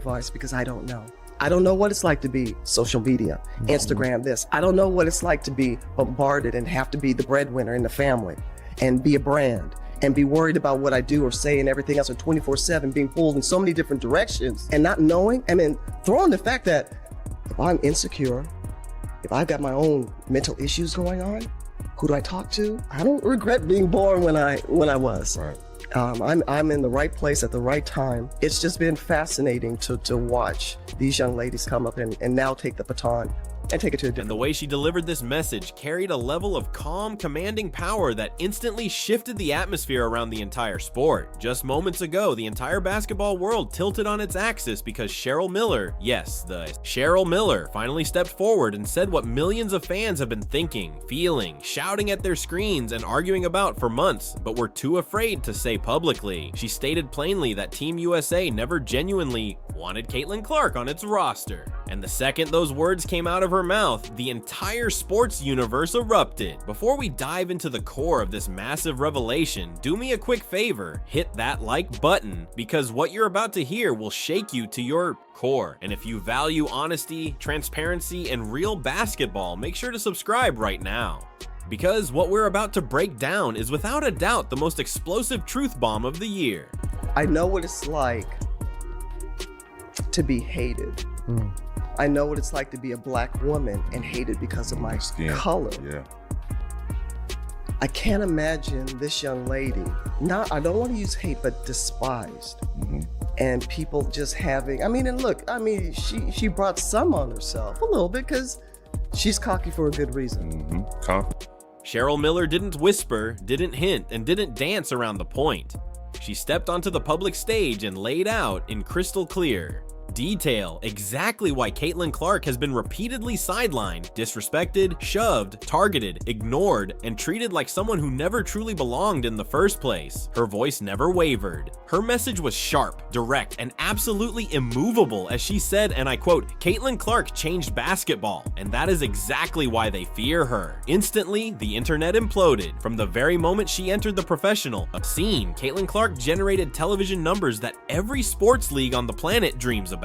advice because I don't know. I don't know what it's like to be social media, Instagram this. I don't know what it's like to be bombarded and have to be the breadwinner in the family and be a brand and be worried about what I do or say and everything else, and 24/7 being pulled in so many different directions and not knowing. I mean, throw in the fact that if I'm insecure, if I've got my own mental issues going on, who do I talk to? I don't regret being born when I was. Right. I'm in the right place at the right time. It's just been fascinating to watch these young ladies come up and now take the baton and take it to a different. And the way she delivered this message carried a level of calm, commanding power that instantly shifted the atmosphere around the entire sport. Just moments ago, the entire basketball world tilted on its axis because Cheryl Miller, yes, the Cheryl Miller, finally stepped forward and said what millions of fans have been thinking, feeling, shouting at their screens, and arguing about for months, but were too afraid to say publicly. She stated plainly that Team USA never genuinely wanted Caitlin Clark on its roster. And the second those words came out of her mouth, the entire sports universe erupted. Before we dive into the core of this massive revelation, do me a quick favor, hit that like button, because what you're about to hear will shake you to your core. And if you value honesty, transparency, and real basketball, make sure to subscribe right now. Because what we're about to break down is without a doubt the most explosive truth bomb of the year. I know what it's like to be hated. I know what it's like to be a black woman and hated because of my color. Yeah. I can't imagine this young lady, I don't want to use hate, but despised. And people just having, and look, she brought some on herself a little bit because she's cocky for a good reason. Cheryl Miller didn't whisper, didn't hint, and didn't dance around the point. She stepped onto the public stage and laid out in crystal clear detail exactly why Caitlin Clark has been repeatedly sidelined, disrespected, shoved, targeted, ignored, and treated like someone who never truly belonged in the first place. Her voice never wavered. Her message was sharp, direct, and absolutely immovable as she said, and I quote, "Caitlin Clark changed basketball, and that is exactly why they fear her." Instantly, the internet imploded. From the very moment she entered the professional scene, Caitlin Clark generated television numbers that every sports league on the planet dreams about.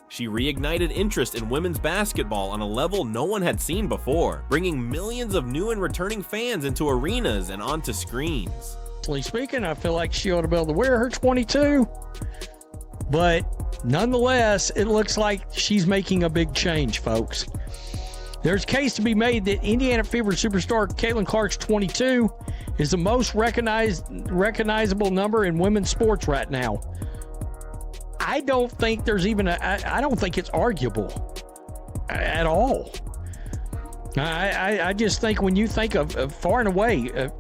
She reignited interest in women's basketball on a level no one had seen before, bringing millions of new and returning fans into arenas and onto screens. Speaking, I feel like she ought to be able to wear her 22, but nonetheless, it looks like she's making a big change, folks. There's a case to be made that Indiana Fever superstar Caitlin Clark's 22 is the most recognizable number in women's sports right now. I don't think there's even I don't think it's arguable at all. I just think when you think of far and away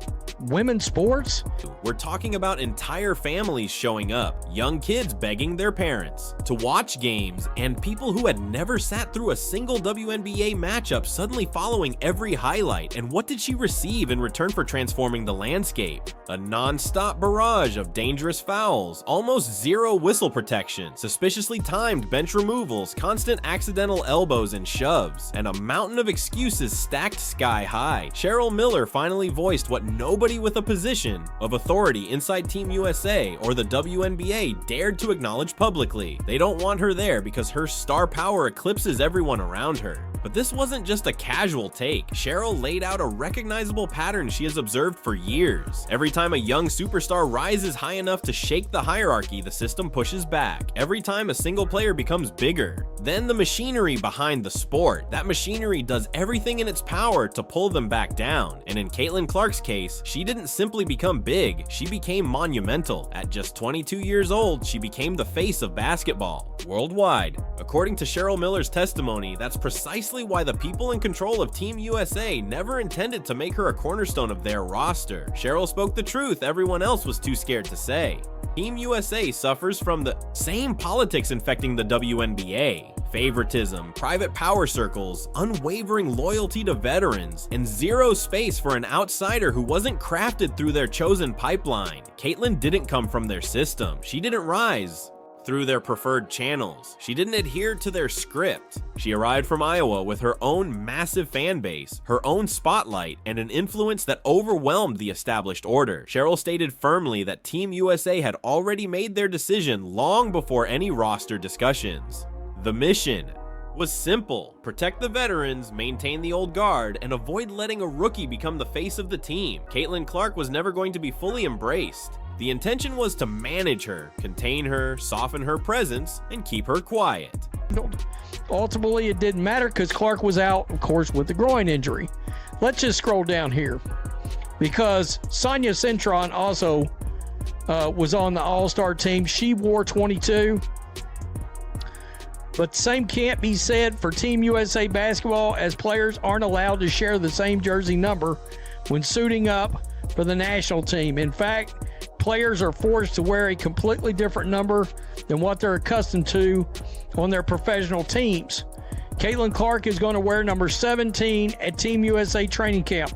women's sports, we're talking about entire families showing up, young kids begging their parents to watch games, and people who had never sat through a single WNBA matchup suddenly following every highlight. And what did she receive in return for transforming the landscape? A non-stop barrage of dangerous fouls, almost zero whistle protection, suspiciously timed bench removals, constant accidental elbows and shoves, and a mountain of excuses stacked sky high. Cheryl Miller finally voiced what nobody with a position of authority inside Team USA or the WNBA dared to acknowledge publicly. They don't want her there because her star power eclipses everyone around her. But this wasn't just a casual take. Cheryl laid out a recognizable pattern she has observed for years. Every time a young superstar rises high enough to shake the hierarchy, the system pushes back. Every time a single player becomes bigger, then the machinery behind the sport, that machinery does everything in its power to pull them back down. And in Caitlin Clark's case, she didn't simply become big, she became monumental. At just 22 years old, she became the face of basketball worldwide. According to Cheryl Miller's testimony, that's precisely why the people in control of Team USA never intended to make her a cornerstone of their roster. Cheryl spoke the truth everyone else was too scared to say. Team USA suffers from the same politics infecting the WNBA. Favoritism, private power circles, unwavering loyalty to veterans, and zero space for an outsider who wasn't crafted through their chosen pipeline. Caitlin didn't come from their system. She didn't rise through their preferred channels. She didn't adhere to their script. She arrived from Iowa with her own massive fan base, her own spotlight, and an influence that overwhelmed the established order. Cheryl stated firmly that Team USA had already made their decision long before any roster discussions. The mission was simple: protect the veterans, maintain the old guard, and avoid letting a rookie become the face of the team. Caitlin Clark was never going to be fully embraced. The intention was to manage her, contain her, soften her presence, and keep her quiet. Ultimately, it didn't matter because Clark was out, of course, with the groin injury. Let's just scroll down here because Sonia Cintron also was on the All-Star team. She wore 22. But the same can't be said for Team USA basketball, as players aren't allowed to share the same jersey number when suiting up for the national team. In fact, players are forced to wear a completely different number than what they're accustomed to on their professional teams. Caitlin Clark is going to wear number 17 at Team USA training camp.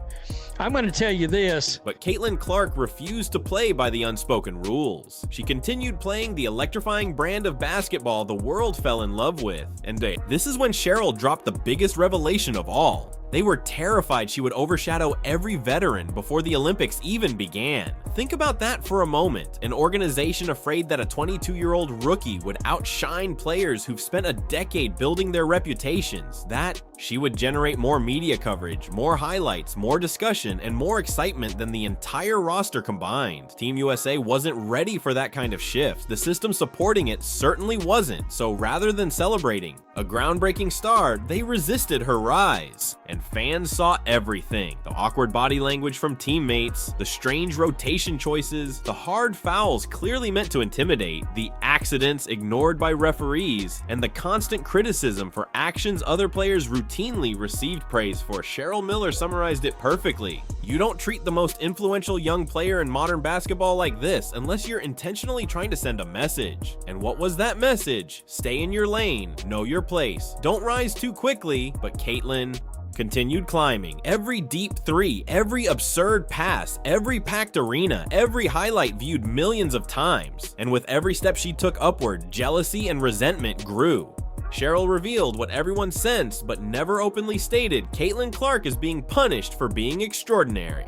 I'm going to tell you this. But Caitlin Clark refused to play by the unspoken rules. She continued playing the electrifying brand of basketball the world fell in love with. And this is when Cheryl dropped the biggest revelation of all. They were terrified she would overshadow every veteran before the Olympics even began. Think about that for a moment. An organization afraid that a 22-year-old rookie would outshine players who've spent a decade building their reputations. That she would generate more media coverage, more highlights, more discussion, and more excitement than the entire roster combined. Team USA wasn't ready for that kind of shift. The system supporting it certainly wasn't. So rather than celebrating a groundbreaking star, they resisted her rise. And fans saw everything: the awkward body language from teammates, the strange rotation choices, the hard fouls clearly meant to intimidate, the accidents ignored by referees, and the constant criticism for actions other players routinely received praise for. Cheryl Miller summarized it perfectly. You don't treat the most influential young player in modern basketball like this unless you're intentionally trying to send a message. And what was that message? Stay in your lane, know your place, don't rise too quickly. But Caitlin continued climbing. Every deep three, every absurd pass, every packed arena, every highlight viewed millions of times. And with every step she took upward, jealousy and resentment grew. Cheryl revealed what everyone sensed but never openly stated: Caitlin Clark is being punished for being extraordinary.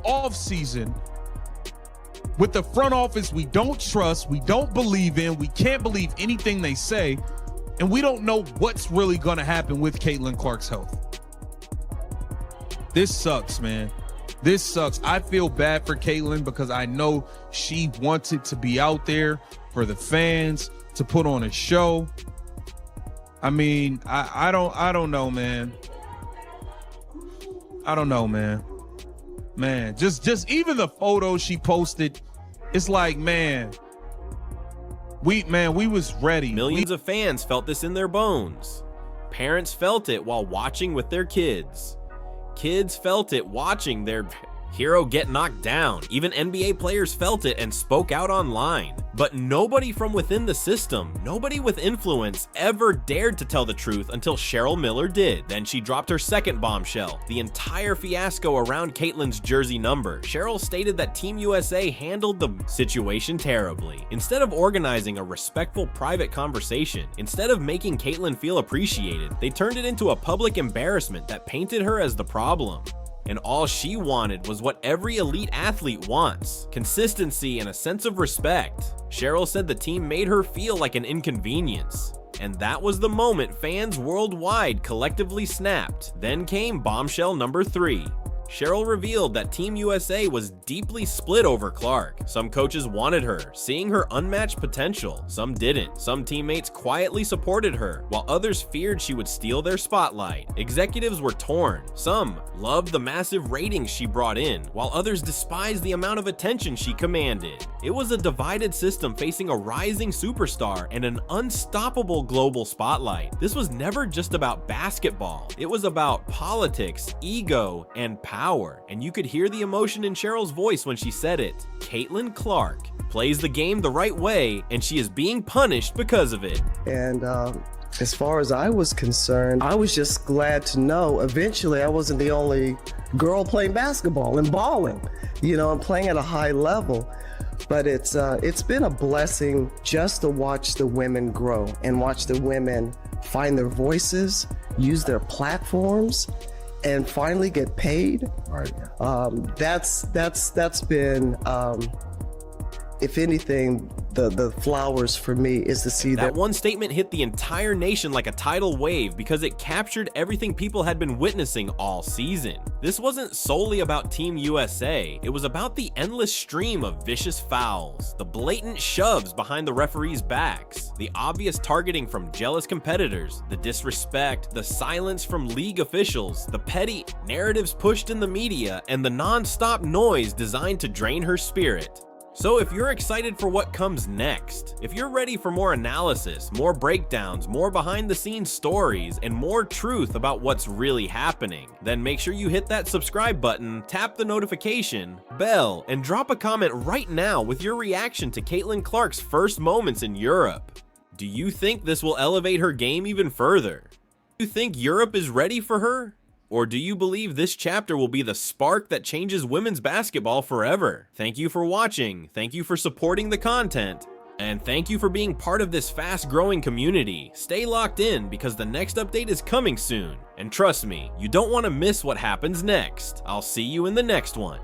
Off season, with the front office we don't trust, we don't believe in, we can't believe anything they say, and we don't know what's really going to happen with Caitlin Clark's health. This sucks, man. This sucks. I feel bad for Caitlin because I know she wanted to be out there for the fans, to put on a show. I mean, I don't know, man. I don't know, man. Man, just even the photos she posted, it's like, man, we was ready. Millions of fans felt this in their bones. Parents felt it while watching with their kids. Kids felt it watching their hero get knocked down. Even NBA players felt it and spoke out online. But nobody from within the system, nobody with influence, ever dared to tell the truth until Cheryl Miller did. Then she dropped her second bombshell: the entire fiasco around Caitlin's jersey number. Cheryl stated that Team USA handled the situation terribly. Instead of organizing a respectful private conversation, instead of making Caitlin feel appreciated, they turned it into a public embarrassment that painted her as the problem. And all she wanted was what every elite athlete wants: consistency and a sense of respect. Cheryl said the team made her feel like an inconvenience. And that was the moment fans worldwide collectively snapped. Then came bombshell number 3. Cheryl revealed that Team USA was deeply split over Clark. Some coaches wanted her, seeing her unmatched potential. Some didn't. Some teammates quietly supported her, while others feared she would steal their spotlight. Executives were torn. Some loved the massive ratings she brought in, while others despised the amount of attention she commanded. It was a divided system facing a rising superstar and an unstoppable global spotlight. This was never just about basketball. It was about politics, ego, and power. And you could hear the emotion in Cheryl's voice when she said it. Caitlin Clark plays the game the right way, and she is being punished because of it. And as far as I was concerned, I was just glad to know eventually I wasn't the only girl playing basketball and balling, and playing at a high level. But it's been a blessing just to watch the women grow and watch the women find their voices, use their platforms, and finally get paid. Right. That's been, if anything, the flowers for me is to see that one statement hit the entire nation like a tidal wave because it captured everything people had been witnessing all season. This wasn't solely about Team USA, it was about the endless stream of vicious fouls, the blatant shoves behind the referees' backs, the obvious targeting from jealous competitors, the disrespect, the silence from league officials, the petty narratives pushed in the media, and the non-stop noise designed to drain her spirit. So if you're excited for what comes next, if you're ready for more analysis, more breakdowns, more behind-the-scenes stories, and more truth about what's really happening, then make sure you hit that subscribe button, tap the notification bell, and drop a comment right now with your reaction to Caitlin Clark's first moments in Europe. Do you think this will elevate her game even further? Do you think Europe is ready for her? Or do you believe this chapter will be the spark that changes women's basketball forever? Thank you for watching, thank you for supporting the content, and thank you for being part of this fast-growing community. Stay locked in because the next update is coming soon. And trust me, you don't want to miss what happens next. I'll see you in the next one.